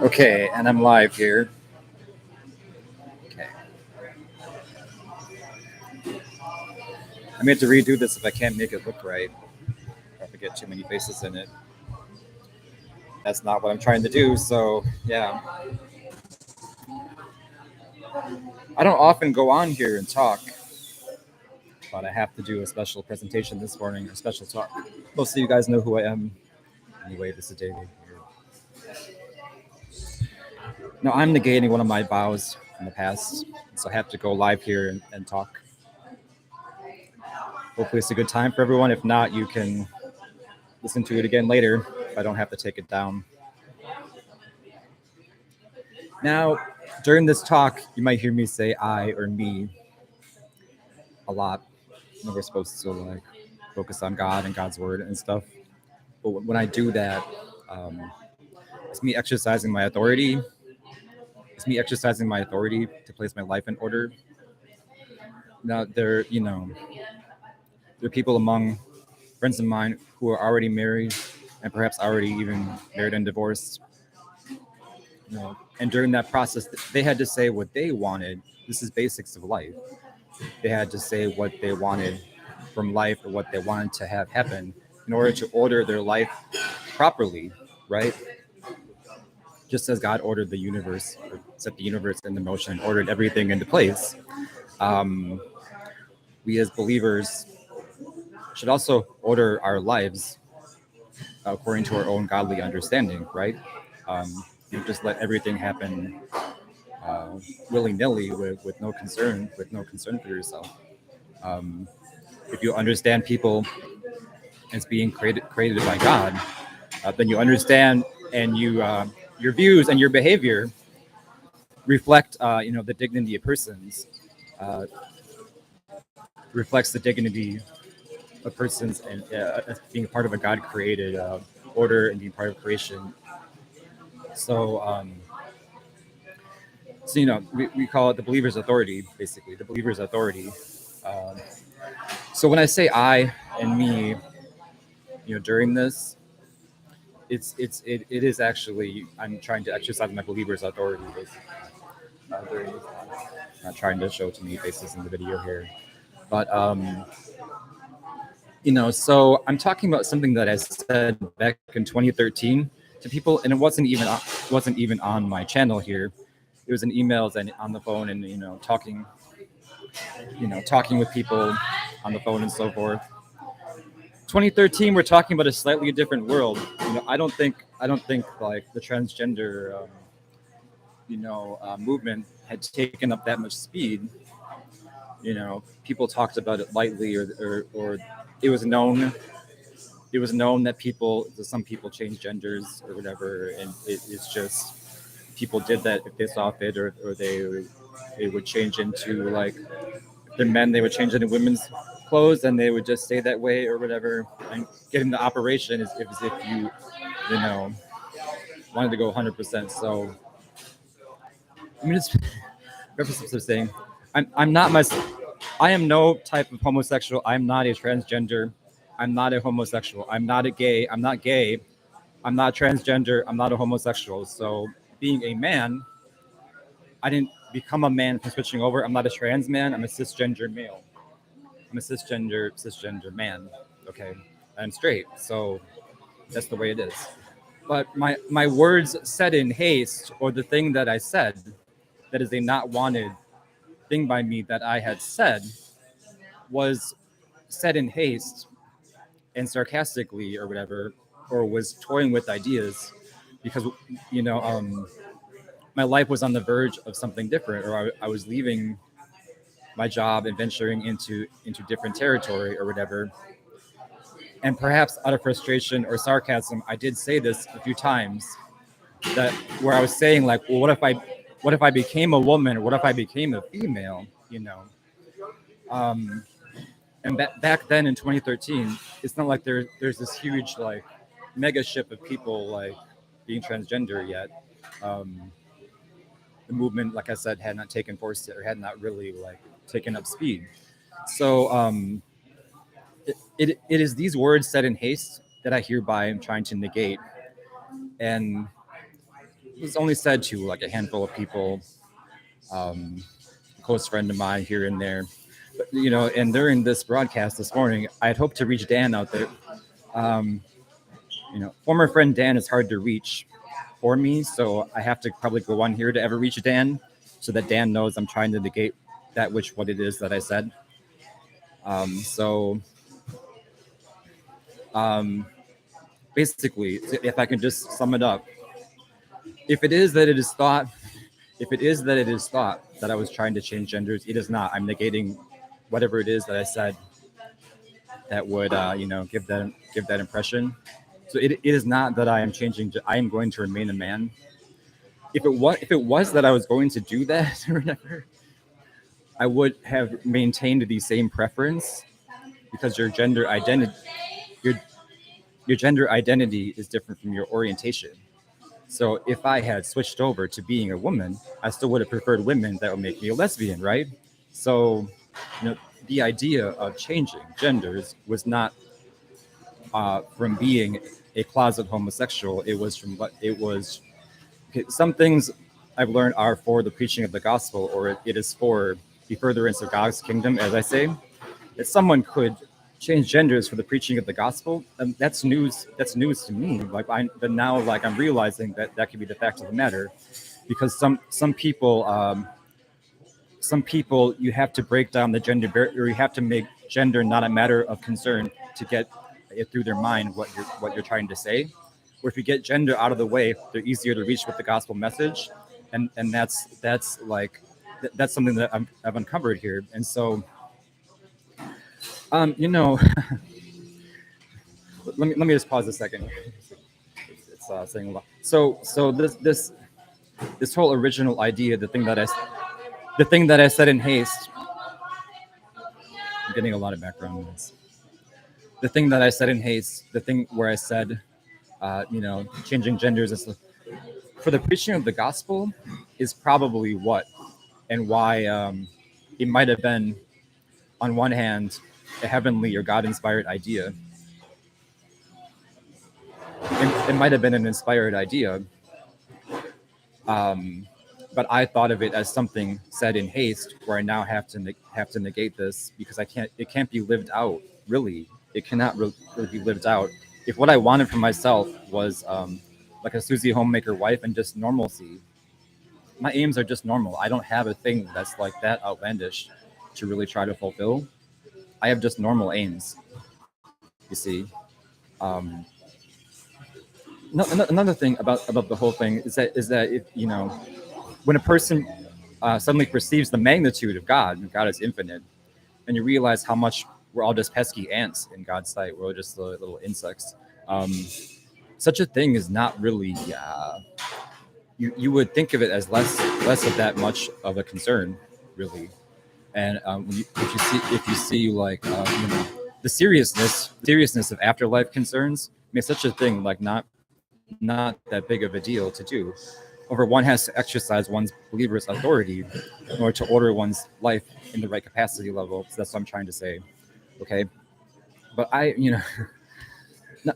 Okay, and I'm live here. Okay. I may have to redo this if I can't make it look right, or if I get too many faces in it. That's not what I'm trying to do, so yeah. I don't often go on here and talk, but I have to do a special presentation this morning, a special talk. Most of you guys know who I am. Anyway, this is David here. No, I'm negating one of my vows from the past, so I have to go live here and talk. Hopefully, it's a good time for everyone. If not, you can listen to it again later if I don't have to take it down. Now, during this talk, you might hear me say I or me a lot. We're supposed to like focus on God and God's word and stuff. But when I do that, um, it's me exercising my authority. It's me exercising my authority to place my life in order. Now, there are people among friends of mine who are already married and perhaps already even married and divorced. And during that process, they had to say what they wanted. This is basics of life. They had to say what they wanted from life or what they wanted to have happen in order to order their life properly, right? Just as God ordered the universe, or set the universe into motion, ordered everything into place. Um, we as believers should also order our lives according to our own godly understanding, right? You just let everything happen uh, willy nilly with no concern for yourself. Um, if you understand people as being created by God, then you understand and your views and your behavior reflect the dignity of persons, uh, reflects the dignity of persons and as being part of a God created order and being part of creation. So we call it the believer's authority, basically the believer's authority. Um, so when I say I and me, during this, it is actually I'm trying to exercise my believer's authority basically during this time. Not trying to show too many faces in the video here, but so I'm talking about something that I said back in 2013 to people, and it wasn't even on my channel here. It was in emails and on the phone, and talking with people on the phone and so forth. 2013, we're talking about a slightly different world. I don't think like the transgender movement had taken up that much speed. People talked about it lightly, or it was known that some people change genders or whatever, and it's just people did that if they saw fit, or they would change into like if they're men, they would change into women's clothes, and they would just stay that way or whatever. And getting the operation is if you know wanted to go 100%. So I mean, it's purpose of saying I'm not my I am no type of homosexual. I'm not a transgender. I'm not a homosexual. I'm not a gay. I'm not gay. I'm not transgender. I'm not a homosexual. So being a man, I didn't become a man from switching over. I'm not a trans man. I'm a cisgender male. I'm a cisgender man. Okay, I'm straight. So that's the way it is. But my words said in haste, or the thing that I said, that is a not wanted thing by me that I had said, was said in haste and sarcastically or whatever, or was toying with ideas because you know um, my life was on the verge of something different, or I was leaving my job and venturing into different territory or whatever. And perhaps out of frustration or sarcasm, I did say this a few times, that where I was saying like, well, what if I became a woman, or what if I became a female? Um, and back then in 2013, it's not like there's this huge like mega ship of people like being transgender yet. Um, the movement, like I said, had not taken force yet, or had not really like taken up speed. So it is these words said in haste that I hereby am trying to negate. And was only said to like a handful of people, a close friend of mine here and there. But, and during this broadcast this morning, I had hoped to reach Dan out there. Um, former friend Dan is hard to reach for me, so I have to probably go on here to ever reach Dan, so that Dan knows I'm trying to negate what it is that I said. So um, basically, if I can just sum it up, if it is that it is thought, if it is that it is thought that I was trying to change genders, it is not. I'm negating whatever it is that I said that would, give that impression. So it is not that I am changing. I am going to remain a man. If it was that I was going to do that or whatever, I would have maintained the same preference, because your your gender identity is different from your orientation. So if I had switched over to being a woman, I still would have preferred women that would make me a lesbian, right? So, the idea of changing genders was not from being a closet homosexual. It was from what it was. Okay, some things I've learned are for the preaching of the gospel, or it is for the furtherance of God's kingdom, as I say. That someone could change genders for the preaching of the gospel, that's news. That's news to me. But now, I'm realizing that that could be the fact of the matter, because some people, you have to break down the gender barrier, or you have to make gender not a matter of concern to get it through their mind what you're trying to say. Or if you get gender out of the way, they're easier to reach with the gospel message, and that's something that I've uncovered here. And so, um, you know, let me just pause a second. It's saying a lot. So this whole original idea, the thing that I said in haste. I'm getting a lot of background noise. The thing that I said in haste, the thing where I said, changing genders and stuff, for the preaching of the gospel, is probably what and why it might have been, on one hand, a heavenly or God inspired idea. It might have been an inspired idea, um, but I thought of it as something said in haste, where I now have to negate this, because I can't. It can't be lived out. Really, it cannot really be lived out. If what I wanted for myself was like a Susie homemaker wife and just normalcy, my aims are just normal. I don't have a thing that's like that outlandish to really try to fulfill. I have just normal aims. You see. Um, Another thing about the whole thing is that if when a person suddenly perceives the magnitude of God, and God is infinite, and you realize how much we're all just pesky ants in God's sight. We're all just little insects. Um, Such a thing is not really. You would think of it as less of that much of a concern, really. And if you see the seriousness of afterlife concerns, makes such a thing like not that big of a deal to do. Over one has to exercise one's believer's authority in order to order one's life in the right capacity level. So that's what I'm trying to say. Okay, but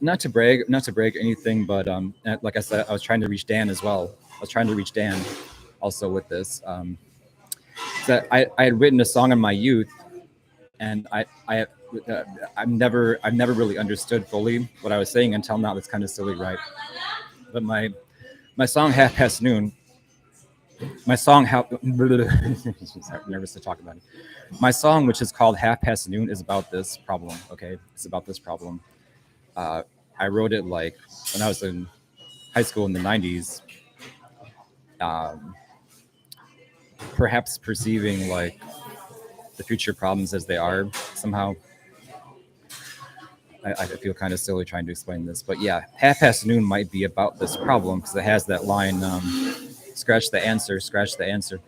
not to brag anything, but like I said, I was trying to reach Dan as well. I was trying to reach Dan also with this. That I had written a song in my youth, and uh, I've never really understood fully what I was saying until now. That's kind of silly, right? But my song Half Past Noon, my song how nervous to talk about it. My song, which is called Half Past Noon, is about this problem. Okay, it's about this problem. Uh, I wrote it like when I was in high school in the '90s. Um, Perhaps perceiving like the future problems as they are somehow. I feel kind of silly trying to explain this, but yeah, Half Past Noon might be about this problem, because it has that line, scratch the answer, scratch the answer.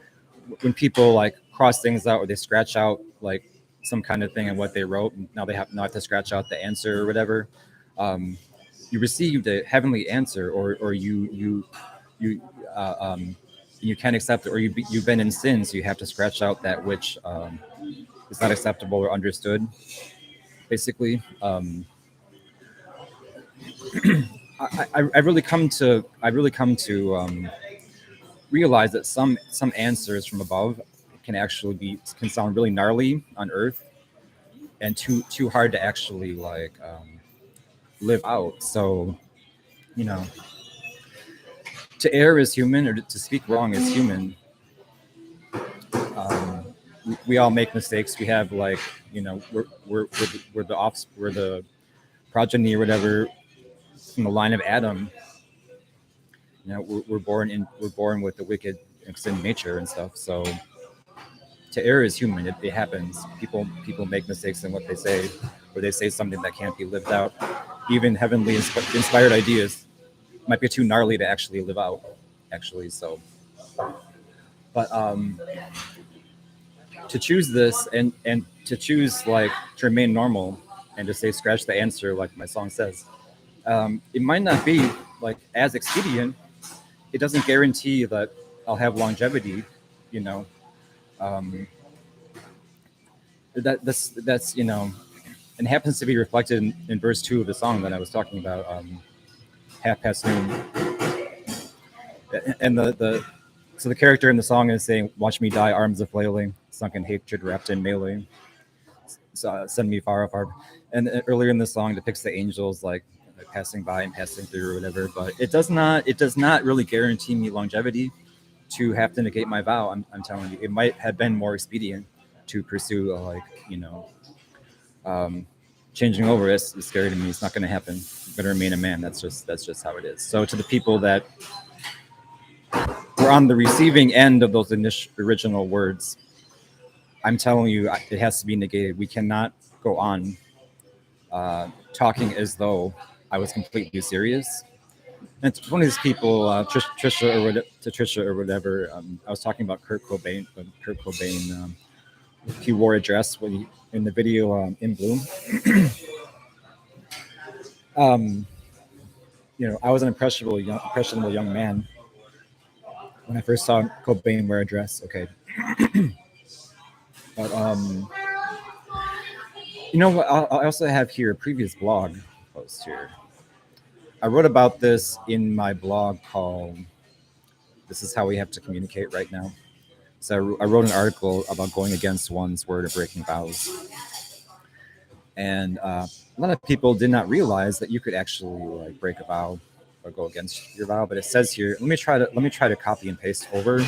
When people like cross things out, or they scratch out like some kind of thing in what they wrote, and now they have not to scratch out the answer or whatever. Um, you received a heavenly answer, or you you can't accept it, or you've been in sin, so you have to scratch out that which is not acceptable or understood. Basically, I really come to realize that some answers from above can sound really gnarly on Earth and too hard to actually like live out. So you know, to err is human, or to speak wrong is human. We all make mistakes. We have like we're the progeny or whatever from the line of Adam. We're born with the wicked sin nature and stuff. So to err is human. It happens. People make mistakes in what they say, or they say something that can't be lived out. Even heavenly inspired ideas might be too gnarly to actually live out. Actually, so but to choose this and to choose like to remain normal and to say scratch the answer like my song says, it might not be like as expedient. It doesn't guarantee that I'll have longevity, you know. Um, that's and happens to be reflected in verse 2 of the song that I was talking about, half past noon. And so the character in the song is saying, "Watch me die, arms a flailing, sunken hatred wrapped in melee. So, send me far, far." And earlier in the song depicts the angels like passing by and passing through or whatever. But it does not really guarantee me longevity to have to negate my vow. I'm telling you, it might have been more expedient to pursue um, changing over. It's scary to me. It's not going to happen. I'm going to remain a man. That's just how it is. So to the people that were on the receiving end of those original words, I'm telling you, it has to be negated. We cannot go on talking as though I was completely serious. And it's one of these people, Trisha or whatever. I was talking about Kurt Cobain. But Kurt Cobain, he wore a dress when in the video In Bloom. um, I was an impressionable young man when I first saw Cobain wear a dress. Okay, but what? I also have here a previous blog post here. I wrote about this in my blog called "This Is How We Have to Communicate Right Now." So I wrote an article about going against one's word or breaking vows, and a lot of people did not realize that you could actually like break a vow or go against your vow. But it says here, let me try to copy and paste over.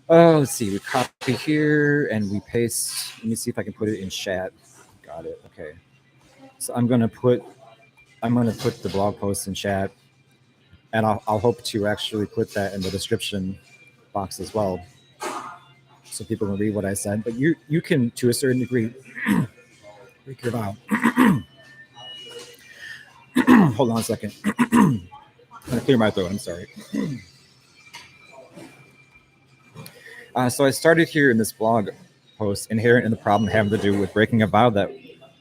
Oh, let's see. We copy here and we paste. Let me see if I can put it in chat. Got it. Okay. So I'm gonna put the blog post in chat, and I'll hope to actually put that in the description box as well, so people can read what I said. But you can, to a certain degree, break your vow. Hold on a second. I'm gonna clear my throat. I'm sorry. So I started here in this blog post, inherent in the problem having to do with breaking a vow that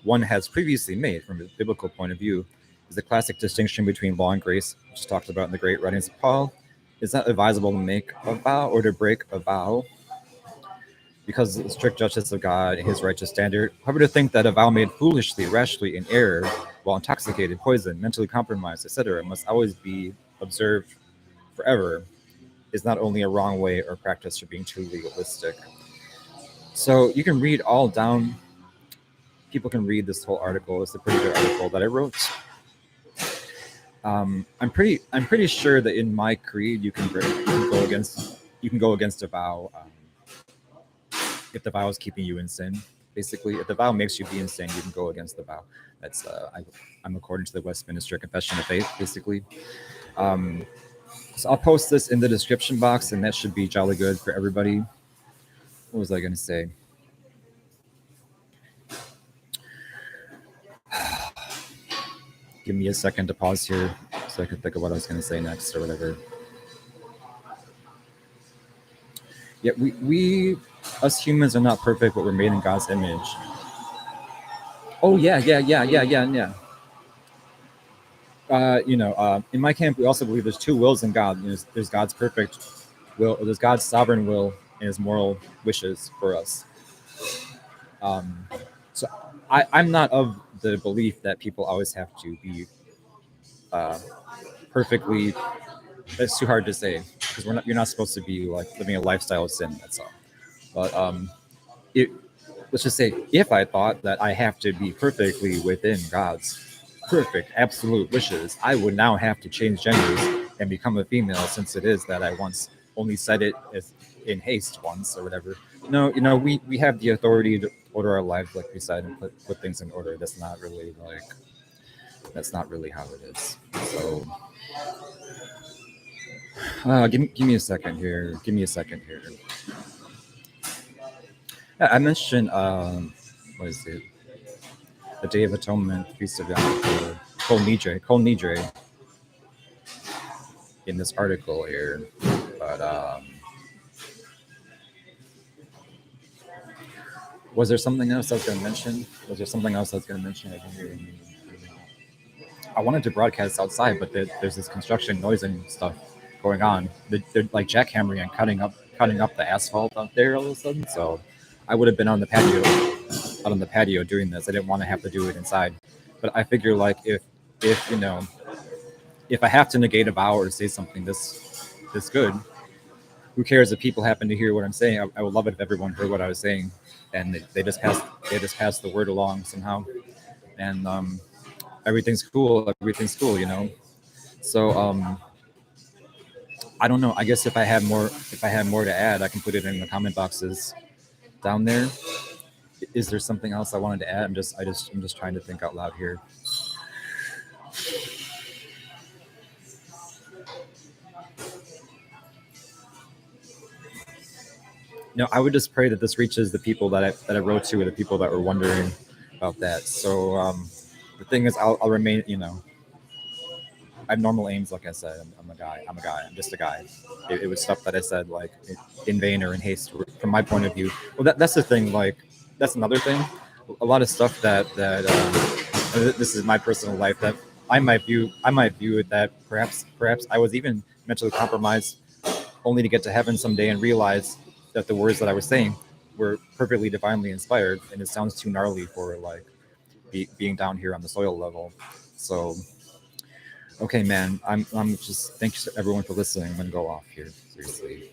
one has previously made from a biblical point of view, is the classic distinction between law and grace, which is talked about in the great writings of Paul. It's not advisable to make a vow or to break a vow because of the strict justice of God and his righteous standard. However, to think that a vow made foolishly, rashly, in error, while intoxicated, poisoned, mentally compromised, etc., must always be observed forever is not only a wrong way or practice for being too legalistic. So you can read all down. People can read this whole article. It's a pretty good article that I wrote. I'm pretty sure that in my creed you can go against a vow if the vow is keeping you in sin. Basically, if the vow makes you be in sin, you can go against the vow. That's I'm according to the Westminster Confession of Faith. Basically, so I'll post this in the description box, and that should be jolly good for everybody. What was I going to say? Give me a second to pause here so I can think of what I was going to say next or whatever. Yeah, we us humans are not perfect, but we're made in God's image. Oh yeah. In my camp, we also believe there's two wills in God. There's God's perfect will, or there's God's sovereign will and His moral wishes for us. So I'm not of the belief that people always have to be perfectly. It's too hard to say. because you're not supposed to be like living a lifestyle of sin. That's all. But it let's just say if I thought that I have to be perfectly within God's perfect absolute wishes, I would now have to change genders and become a female, since it is that I once only said it as in haste once or whatever. No, we have the authority to order our lives like we said and put things in order. That's not really how it is. So give me a second here. Give me a second here. Yeah, I mentioned what is it? The Day of Atonement, Feast of Yom Kippur, Kol Nidre in this article here. But was there something else I was going to mention? Was there something else I was going to mention? I didn't hear any. I wanted to broadcast outside, but there's this construction noise and stuff going on. They're like jackhammering and cutting up the asphalt out there all of a sudden. So I would have been out on the patio doing this. I didn't want to have to do it inside. But I figure like if if I have to negate a vow or say something this good, who cares if people happen to hear what I'm saying? I would love it if everyone heard what I was saying, and they just passed the word along somehow, and everything's cool. So I don't know. I guess if I had more to add, I can put it in the comment boxes down there. Is there something else I wanted to add? I'm just trying to think out loud here. No, I would just pray that this reaches the people that I wrote to, or the people that were wondering about that. So the thing is, I'll remain. I have normal aims, like I said. I'm a guy. I'm a guy. I'm just a guy. It was stuff that I said like in vain or in haste, from my point of view. Well, that's the thing. Like that's another thing. A lot of stuff that this is my personal life that I might view it that perhaps I was even mentally compromised, only to get to heaven someday and realize that the words that I was saying were perfectly divinely inspired, and it sounds too gnarly for like being down here on the soil level. So okay, man, I'm just thanks to everyone for listening. I'm gonna go off here seriously.